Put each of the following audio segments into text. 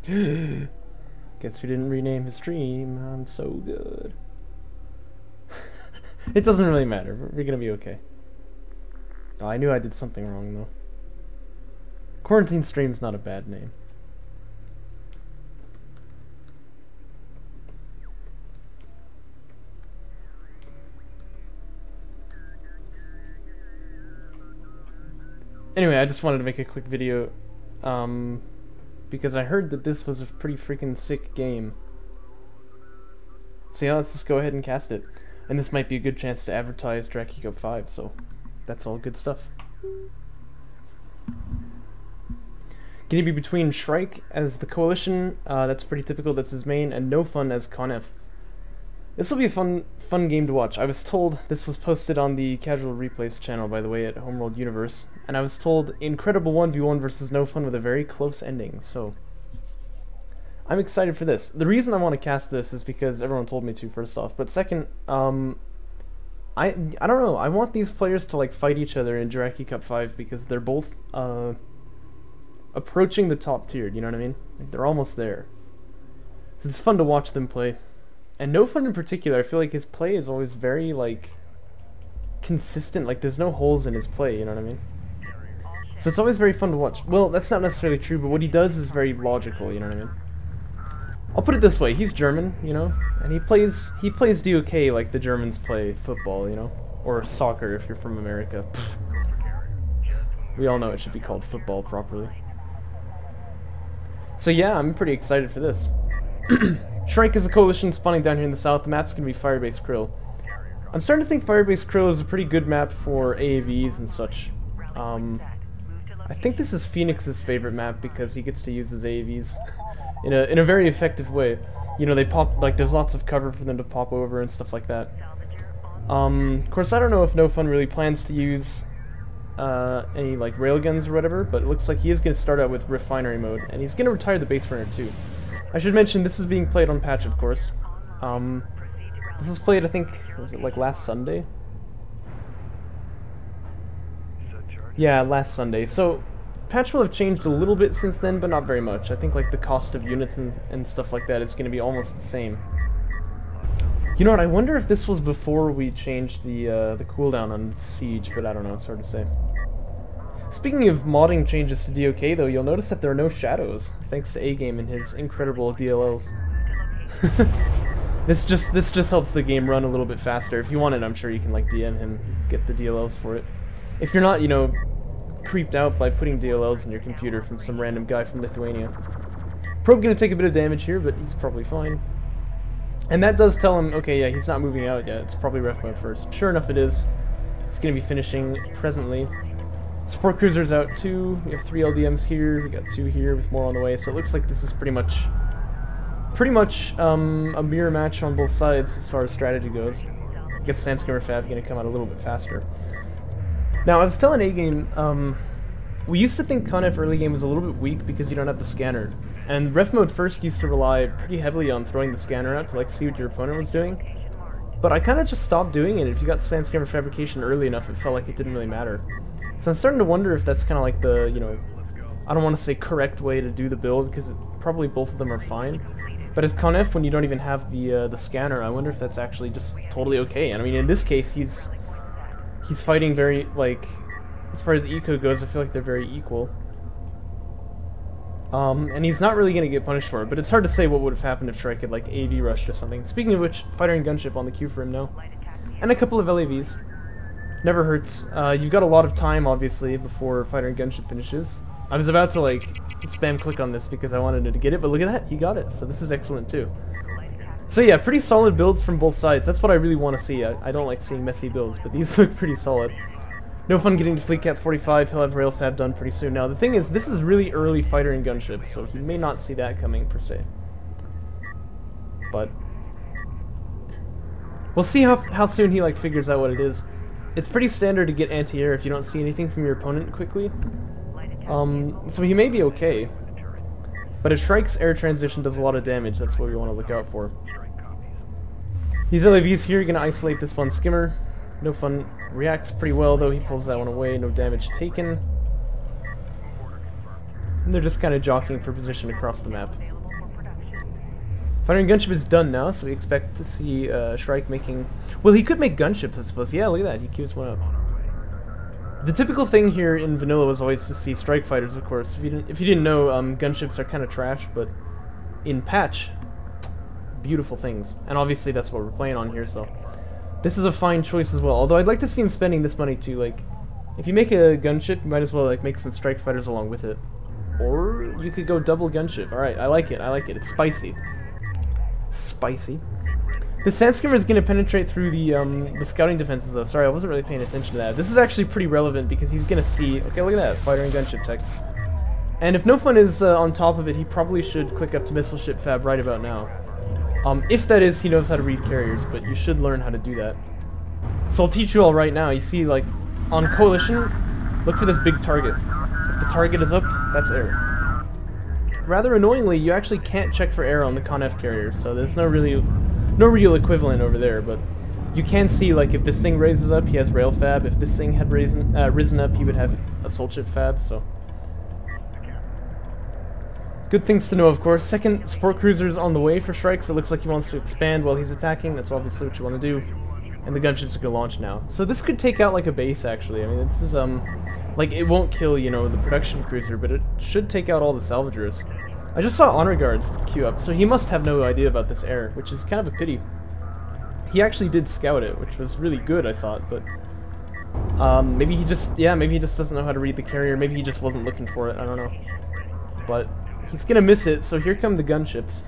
Guess we didn't rename his stream. I'm so good. It doesn't really matter. We're gonna be okay. Oh, I knew I did something wrong though. Quarantine stream's not a bad name. Anyway, I just wanted to make a quick video, because I heard that this was a pretty freaking sick game. So yeah, let's just go ahead and cast it. And this might be a good chance to advertise Draki Cup 5, so that's all good stuff. Gonna be between Shrike as the Coalition, that's pretty typical, that's his main, and NoFun as Conf. This will be a fun game to watch. I was told, this was posted on the Casual Replays channel, by the way, at Homeworld Universe, and I was told incredible 1v1 versus NoFun with a very close ending, so I'm excited for this. The reason I want to cast this is because everyone told me to, first off, but second, I don't know, I want these players to like fight each other in Draki Cup 5 because they're both approaching the top tier, you know what I mean? Like, they're almost there. So it's fun to watch them play. And NoFun in particular, I feel like his play is always very, like, consistent. Like, there's no holes in his play, you know what I mean? So it's always very fun to watch. Well, that's not necessarily true, but what he does is very logical, you know what I mean? I'll put it this way, he's German, you know? And he plays DOK like the Germans play football, you know? Or soccer if you're from America. Pfft. We all know it should be called football properly. So yeah, I'm pretty excited for this. Shrike is a coalition spawning down here in the south. The map's gonna be Firebase Krill. I'm starting to think Firebase Krill is a pretty good map for AAVs and such. I think this is Phoenix's favorite map because he gets to use his AAVs in a very effective way. You know, they pop, like, there's lots of cover for them to pop over and stuff like that. Of course, I don't know if NoFun really plans to use any like railguns or whatever, but it looks like he is going to start out with refinery mode, and he's going to retire the base runner too. I should mention this is being played on patch, of course. This was played, I think, was it like last Sunday? Yeah, last Sunday. So patch will have changed a little bit since then, but not very much. I think like the cost of units and stuff like that is going to be almost the same. You know what? I wonder if this was before we changed the cooldown on Siege, but I don't know. It's hard to say. Speaking of modding changes to DOK, though, you'll notice that there are no shadows, thanks to A-Game and his incredible DLLs. This just helps the game run a little bit faster. If you want it, I'm sure you can like DM him, get the DLLs for it. If you're not, you know, creeped out by putting DLLs in your computer from some random guy from Lithuania. Probe gonna take a bit of damage here, but he's probably fine. And that does tell him, okay, yeah, he's not moving out yet. It's probably ref mode first. Sure enough, it is. It's going to be finishing presently. Support cruisers out too. We have 3 LDMs here. We got 2 here with more on the way. So it looks like this is pretty much a mirror match on both sides as far as strategy goes. I guess Sandscammer Fab going to come out a little bit faster. Now, I was telling A-Game, we used to think Conf early game was a little bit weak because you don't have the scanner. And ref mode first used to rely pretty heavily on throwing the scanner out to like see what your opponent was doing. But I kind of just stopped doing it. If you got Sandscammer Fabrication early enough, it felt like it didn't really matter. So I'm starting to wonder if that's kind of like the, you know, I don't want to say correct way to do the build, because probably both of them are fine. But as Conf, when you don't even have the scanner, I wonder if that's actually just totally okay. And I mean, in this case, he's fighting very, like, as far as eco goes, I feel like they're very equal. And he's not really going to get punished for it, but it's hard to say what would have happened if Shrike had, like, AV rushed or something. Speaking of which, fighter and gunship on the queue for him now. And a couple of LAVs. Never hurts. You've got a lot of time, obviously, before fighter and gunship finishes. I was about to, like, spam click on this because I wanted to get it, but look at that, he got it, so this is excellent too. So yeah, pretty solid builds from both sides. That's what I really want to see. I don't like seeing messy builds, but these look pretty solid. NoFun getting to Fleet Cap 45, he'll have Rail Fab done pretty soon. Now, the thing is, this is really early fighter and gunship, so he may not see that coming, per se. But we'll see how soon he, like, figures out what it is. It's pretty standard to get anti-air if you don't see anything from your opponent quickly. So he may be okay. But if Shrike's air transition does a lot of damage, that's what we want to look out for. These LAVs here are going to isolate this one skimmer. NoFun reacts pretty well, though. He pulls that one away, no damage taken. And they're just kind of jockeying for position across the map. Firing gunship is done now, so we expect to see Shrike making... Well, he could make gunships, I suppose. Yeah, look at that. He queues one up. The typical thing here in vanilla was always to see strike fighters, of course. If you didn't know, gunships are kind of trash, but in patch, beautiful things. And obviously that's what we're playing on here, so this is a fine choice as well. Although I'd like to see him spending this money too. Like, if you make a gunship, you might as well like make some strike fighters along with it. Or you could go double gunship. All right, I like it. I like it. It's spicy. Spicy. The sand skimmer is going to penetrate through the scouting defenses though. Sorry, I wasn't really paying attention to that. This is actually pretty relevant because he's going to see... Okay, look at that. Fighter and gunship tech. And if NoFun is on top of it, he probably should click up to missile ship fab right about now. If that is, he knows how to read carriers, but you should learn how to do that. So I'll teach you all right now. You see, like, on Coalition, look for this big target. If the target is up, that's air. Rather annoyingly, you actually can't check for air on the Con-F carrier, so there's no real equivalent over there, but you can see, like, if this thing raises up, he has rail fab. If this thing had risen up, he would have assault ship fab, so... Good things to know, of course. Second support cruiser's on the way for Shrike, so it looks like he wants to expand while he's attacking. That's obviously what you want to do. And the gunships are going to launch now. So this could take out, like, a base, actually. I mean, this is, like, it won't kill, you know, the production cruiser, but it should take out all the salvagers. I just saw honor guards queue up, so he must have no idea about this air, which is kind of a pity. He actually did scout it, which was really good, I thought, but... maybe he just doesn't know how to read the carrier. Maybe he just wasn't looking for it, I don't know. But... he's gonna miss it, so here come the gunships.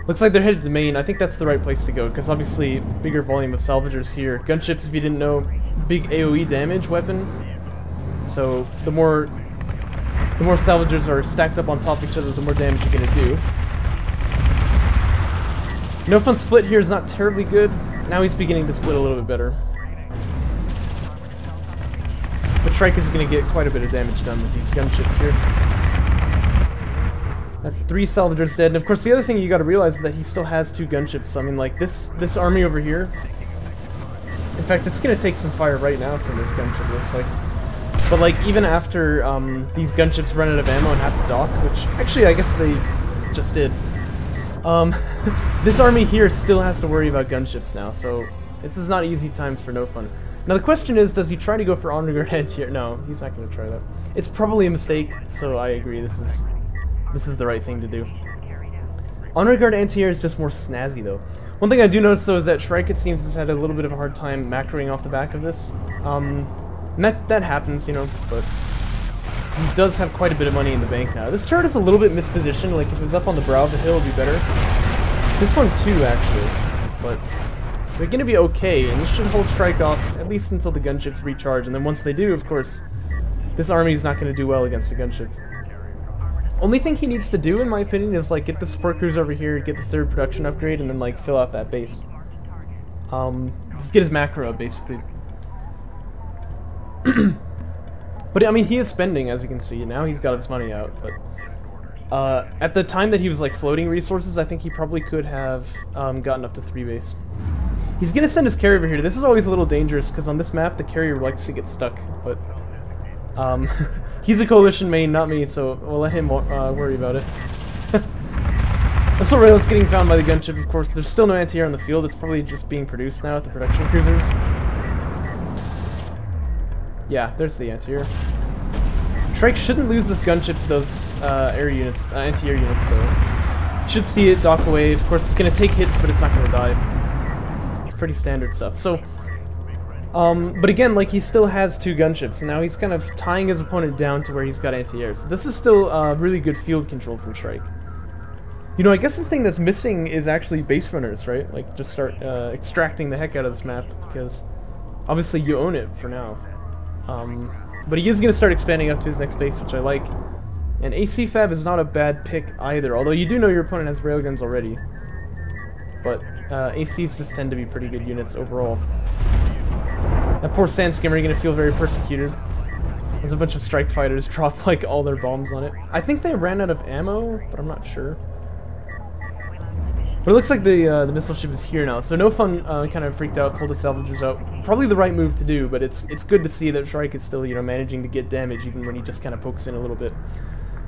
Looks like they're headed to main. I think that's the right place to go, because obviously bigger volume of salvagers here. Gunships, if you didn't know, big AoE damage weapon. So the more salvagers are stacked up on top of each other, the more damage you're gonna do. NoFun split here is not terribly good. Now he's beginning to split a little bit better. But Shrike is going to get quite a bit of damage done with these gunships here. That's 3 salvagers dead, and of course the other thing you got to realize is that he still has 2 gunships. So I mean, like this army over here. In fact, it's going to take some fire right now from this gunship. It looks like, but like even after these gunships run out of ammo and have to dock, which actually I guess they just did. This army here still has to worry about gunships now. So this is not easy times for NoFun. Now the question is, does he try to go for honor guard anti-air? No, he's not going to try that. It's probably a mistake, so I agree. This is the right thing to do. Honor guard anti-air is just more snazzy though. One thing I do notice though is that Shrike, it seems, has had a little bit of a hard time macroing off the back of this. And that happens, you know, but he does have quite a bit of money in the bank now. This turret is a little bit mispositioned. Like if it was up on the brow of the hill, it would be better. This one too, actually, but. They're going to be okay, and this should hold Shrike off at least until the gunships recharge, and then once they do, of course, this army is not going to do well against a gunship. Only thing he needs to do, in my opinion, is like get the support cruiser over here, get the 3rd production upgrade, and then like fill out that base. Just get his macro up, basically. But I mean, he is spending, as you can see. Now he's got his money out, but at the time that he was like floating resources, I think he probably could have gotten up to 3 base. He's going to send his carrier over here. This is always a little dangerous, because on this map, the carrier likes to get stuck. But he's a coalition main, not me, so we'll let him worry about it. Assault rail is getting found by the gunship, of course. There's still no anti-air on the field. It's probably just being produced now at the production cruisers. Yeah, there's the anti-air. Shrike shouldn't lose this gunship to those air units, anti-air units, though. Should see it dock away. Of course, it's going to take hits, but it's not going to die. Pretty standard stuff. So, but again, like he still has 2 gunships, and now he's kind of tying his opponent down to where he's got anti-air. So this is still really good field control from Shrike. You know, I guess the thing that's missing is actually base runners, right? Like just start extracting the heck out of this map, because obviously you own it for now. But he is going to start expanding up to his next base, which I like. And AC Fab is not a bad pick either, although you do know your opponent has railguns already. But ACs just tend to be pretty good units overall. That poor sand skimmer is going to feel very persecuted. There's a bunch of strike fighters drop like all their bombs on it. I think they ran out of ammo, but I'm not sure. But it looks like the missile ship is here now, so NoFun kind of freaked out, pulled the salvagers out. Probably the right move to do, but it's good to see that Shrike is still, you know, managing to get damage even when he just kind of pokes in a little bit.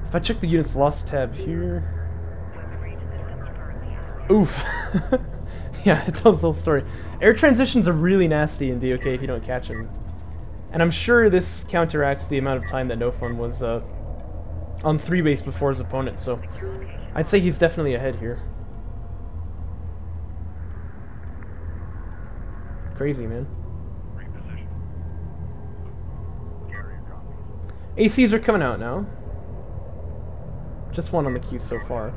If I check the units lost tab here, Oof. Yeah, it tells the whole story. Air transitions are really nasty in DOK if you don't catch them. And I'm sure this counteracts the amount of time that NoFun was on 3 base before his opponent, so I'd say he's definitely ahead here. Crazy, man. ACs are coming out now. Just one on the queue so far.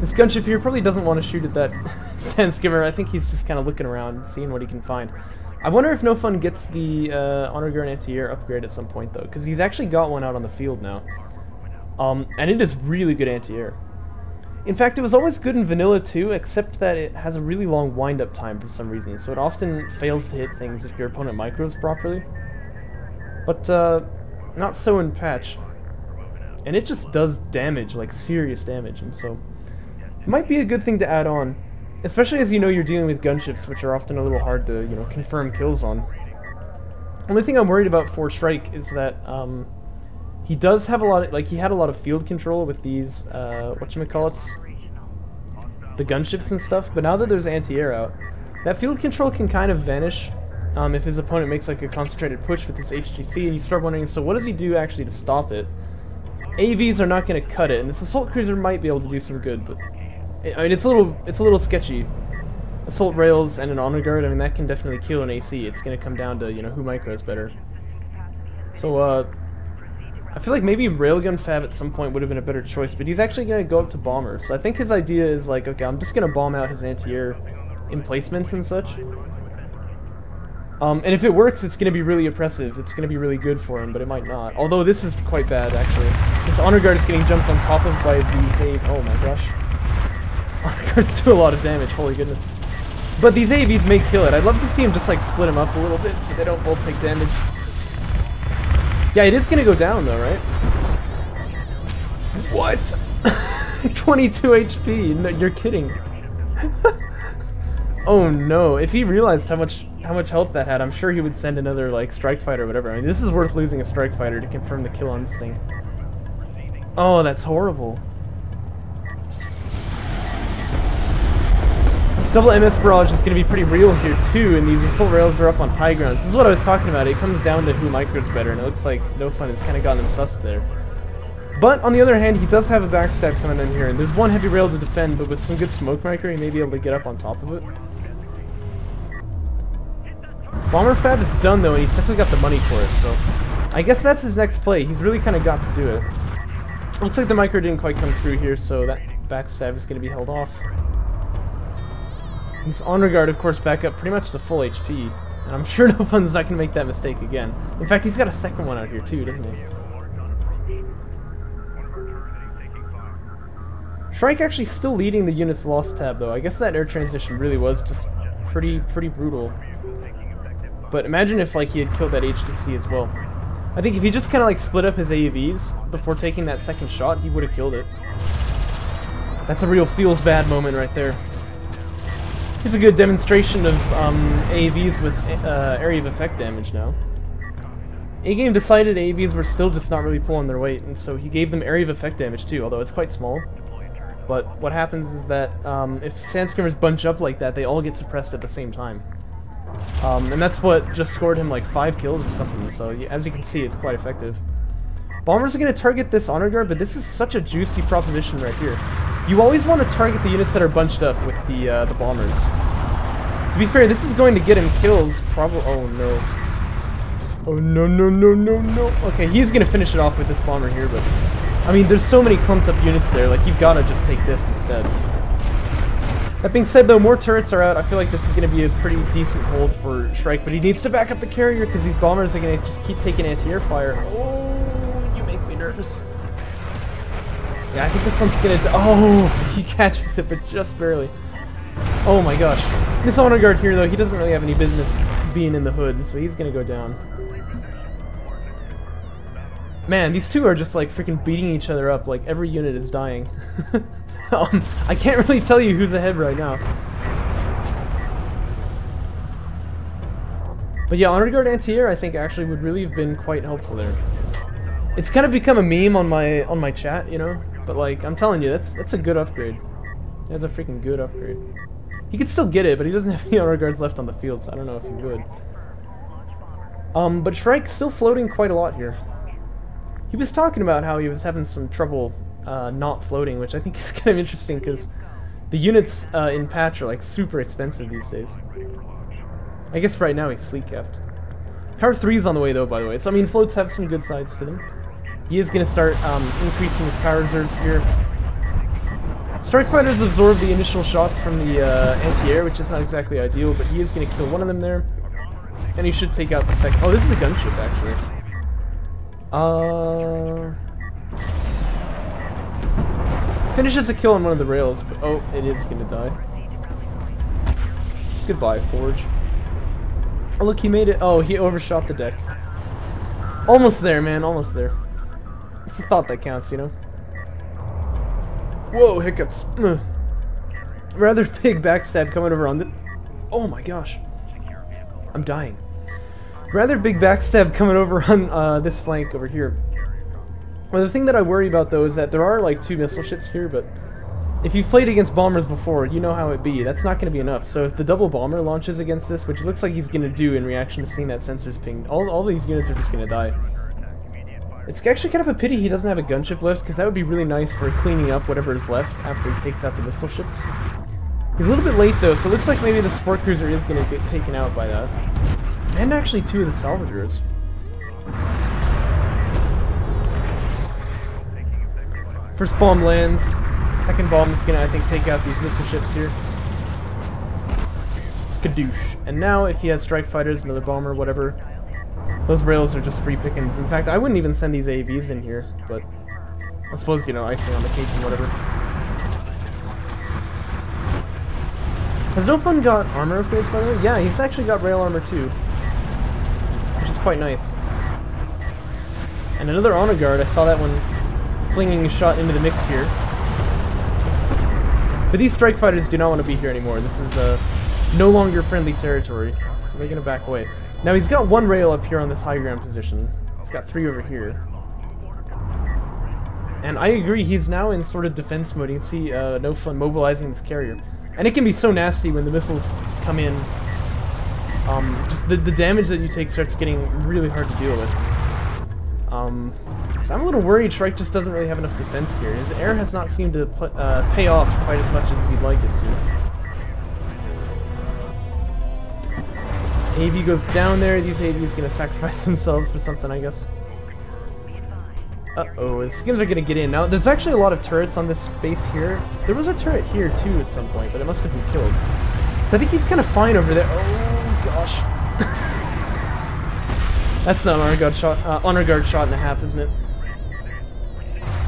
This gunship here probably doesn't want to shoot at that Sandsgiver. I think he's just kind of looking around and seeing what he can find. I wonder if NoFun gets the Honor Guard anti-air upgrade at some point, though, because he's actually got one out on the field now. And it is really good anti-air. In fact, it was always good in vanilla too, except that it has a really long wind-up time for some reason, so it often fails to hit things if your opponent micros properly. But not so in patch. And it just does damage, like serious damage, and so it might be a good thing to add on, especially as you know you're dealing with gunships, which are often a little hard to, you know, confirm kills on. Only thing I'm worried about for Shrike is that he does have a lot of, like, he had a lot of field control with these, whatchamacallits, the gunships and stuff, but now that there's anti-air out, that field control can kind of vanish if his opponent makes, like, a concentrated push with this HGC, and you start wondering, so what does he do actually to stop it? AVs are not going to cut it, and this assault cruiser might be able to do some good, but I mean, it's a little sketchy. Assault rails and an honor guard, I mean, that can definitely kill an AC. It's going to come down to, you know, who micros better. So, I feel like maybe Railgun Fab at some point would have been a better choice, but he's actually going to go up to Bomber. So I think his idea is like, okay, I'm just going to bomb out his anti-air emplacements and such. And if it works, it's going to be really oppressive. It's going to be really good for him, but it might not. Although this is quite bad, actually. This honor guard is getting jumped on top of by these oh my gosh. Honor guards do a lot of damage, holy goodness. But these AVs may kill it. I'd love to see him just like split them up a little bit so they don't both take damage. Yeah, it is gonna go down though, right? What? 22 HP? No, you're kidding. Oh no! If he realized how much health that had, I'm sure he would send another like strike fighter or whatever. I mean, this is worth losing a strike fighter to confirm the kill on this thing. Oh, that's horrible. Double MS barrage is going to be pretty real here too, and these assault rails are up on high ground. This is what I was talking about. It comes down to who micros better, and it looks like NoFun has kind of gotten them sussed there. But on the other hand, he does have a backstab coming in here, and there's one heavy rail to defend, but with some good smoke micro, he may be able to get up on top of it. Bomber Fab is done though, and he's definitely got the money for it, so I guess that's his next play. He's really kind of got to do it. Looks like the micro didn't quite come through here, so that backstab is going to be held off. This honor guard, of course, back up pretty much to full HP, and I'm sure NoFun's not going to make that mistake again. In fact, he's got a second one out here too, doesn't he? Shrike actually still leading the units lost tab though. I guess that air transition really was just pretty brutal. But imagine if like he had killed that HDC as well. I think if he just kind of like split up his AAVs before taking that second shot, he would have killed it. That's a real feels bad moment right there. Here's a good demonstration of AAVs with area of effect damage now. A-Game decided AAVs were still just not really pulling their weight, and so he gave them area of effect damage too, although it's quite small. But what happens is that if Sandscrimmers bunch up like that, they all get suppressed at the same time. And that's what just scored him like 5 kills or something, so as you can see, it's quite effective. Bombers are going to target this honor guard, but this is such a juicy proposition right here. You always want to target the units that are bunched up with the bombers. To be fair, this is going to get him kills, probably. Oh no. Oh no no no no no. Okay, he's going to finish it off with this bomber here, but I mean, there's so many clumped up units there, like you've got to just take this instead. That being said though, more turrets are out. I feel like this is going to be a pretty decent hold for Shrike, but he needs to back up the carrier because these bombers are going to just keep taking anti-air fire. Oh, you make me nervous. Yeah, I think this one's going to... Oh, he catches it, but just barely. Oh my gosh. This honor guard here though, he doesn't really have any business being in the hood, so he's going to go down. Man, these two are just like freaking beating each other up, like every unit is dying. I can't really tell you who's ahead right now. But yeah, Honor Guard anti-air I think actually would really have been quite helpful there. It's kind of become a meme on my chat, you know? But like, I'm telling you, that's a good upgrade. He has a freaking good upgrade. He could still get it, but he doesn't have any honor guards left on the field, so I don't know if he would. But Shrike's still floating quite a lot here. He was talking about how he was having some trouble not floating, which I think is kind of interesting because the units in patch are like super expensive these days. I guess right now he's fleet capped. Power 3 is on the way though, by the way. So I mean, floats have some good sides to them. He is going to start increasing his power reserves here. Strike fighters absorb the initial shots from the anti-air, which is not exactly ideal, but he is going to kill one of them there. And he should take out the second. Oh, this is a gunship, actually. Finishes a kill on one of the rails, but oh, it is going to die. Goodbye, Forge. Oh, look, he made it. Oh, he overshot the deck. Almost there, man, almost there. It's a thought that counts, you know? Whoa, hiccups. Ugh. Rather big backstab coming over on the... Oh my gosh. I'm dying. Rather big backstab coming over on this flank over here. Well, the thing that I worry about though is that there are like 2 missile ships here, but if you've played against bombers before, you know how it be. That's not going to be enough. So if the double bomber launches against this, which looks like he's going to do in reaction to seeing that sensors ping, all these units are just going to die. It's actually kind of a pity he doesn't have a gunship left, because that would be really nice for cleaning up whatever is left after he takes out the missile ships. He's a little bit late though, so it looks like maybe the support cruiser is going to get taken out by that. And actually 2 of the salvagers. First bomb lands. Second bomb is going to, I think, take out these missile ships here. Skadoosh. And now, if he has strike fighters, another bomber, whatever, those rails are just free pickings. In fact, I wouldn't even send these AVs in here, but I suppose, you know, icing on the cake and whatever. Has NoFun got armor upgrades, by the way? Yeah, he's actually got rail armor too, which is quite nice. And another honor guard, I saw that one flinging a shot into the mix here. But these strike fighters do not want to be here anymore. This is no longer friendly territory, so they're going to back away. Now he's got 1 rail up here on this high ground position. He's got 3 over here. And I agree, he's now in sort of defense mode. You can see NoFun mobilizing this carrier. And it can be so nasty when the missiles come in. Just the damage that you take starts getting really hard to deal with. So I'm a little worried Shrike just doesn't really have enough defense here. His air has not seemed to pay off quite as much as we'd like it to. AV goes down there. These AVs gonna sacrifice themselves for something, I guess. Uh-oh, the skins are gonna get in. Now, there's actually a lot of turrets on this base here. There was a turret here, too, at some point, but it must have been killed. So I think he's kind of fine over there. Oh, gosh. That's not an honor guard shot and a half, isn't it?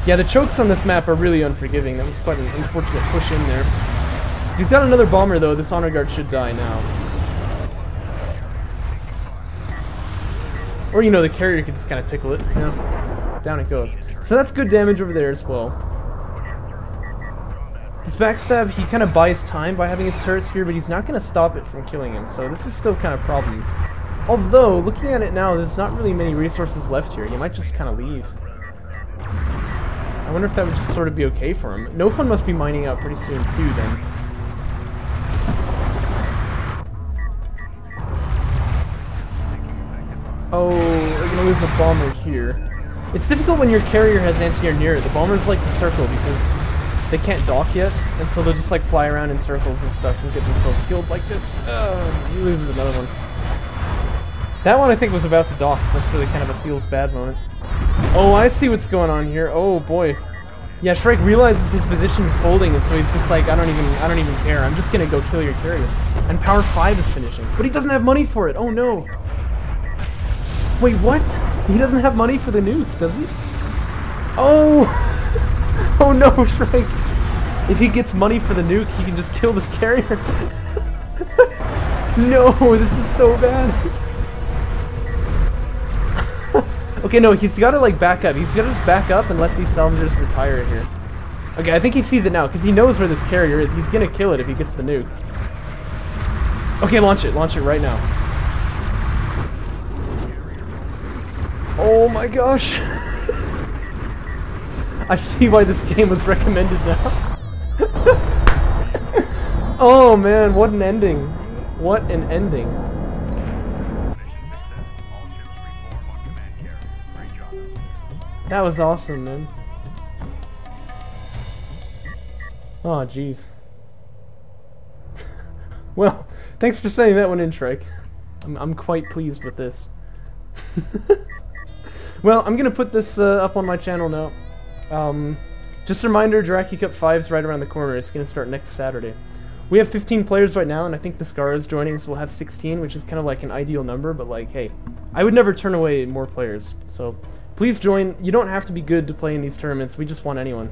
Yeah, the chokes on this map are really unforgiving. That was quite an unfortunate push in there. He's got another bomber, though. This honor guard should die now. Or, you know, the carrier could just kind of tickle it, you know? Down it goes. So that's good damage over there as well. His backstab, he kind of buys time by having his turrets here, but he's not going to stop it from killing him, so this is still kind of problems. Although, looking at it now, there's not really many resources left here. He might just kind of leave. I wonder if that would just sort of be okay for him. NoFun must be mining out pretty soon too, then. Oh, we're gonna lose a bomber here. It's difficult when your carrier has anti-air near it. The bombers like to circle because they can't dock yet, and so they'll just like fly around in circles and stuff and get themselves killed like this. He loses another one. That one I think was about to dock, so that's really kind of a feels bad moment. Oh, I see what's going on here. Oh boy. Yeah, Shrike realizes his position is folding, and so he's just like, I don't even care. I'm just gonna go kill your carrier. And power 5 is finishing. But he doesn't have money for it. Oh no. Wait, what? He doesn't have money for the nuke, does he? Oh! Oh no, Shrike! If he gets money for the nuke, he can just kill this carrier. No, this is so bad. Okay, no, he's gotta like back up. He's gotta just back up and let these salvagers retire here. Okay, I think he sees it now, because he knows where this carrier is. He's gonna kill it if he gets the nuke. Okay, launch it right now. Oh my gosh. I see why this game was recommended now. Oh man, what an ending. What an ending. That was awesome, man. Oh, jeez. Well, thanks for sending that one in, Shrike. I'm quite pleased with this. Well, I'm gonna put this up on my channel now. Just a reminder, Jirachi Cup 5 is right around the corner. It's gonna start next Saturday. We have 15 players right now, and I think the Scar is joining, so we'll have 16, which is kind of like an ideal number, but like, hey, I would never turn away more players, so please join. You don't have to be good to play in these tournaments, we just want anyone.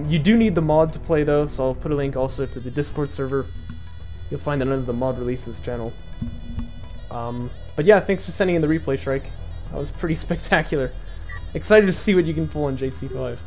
You do need the mod to play though, so I'll put a link also to the Discord server. You'll find it under the mod releases channel. But yeah, thanks for sending in the replay, Shrike. That was pretty spectacular. Excited to see what you can pull on JC5.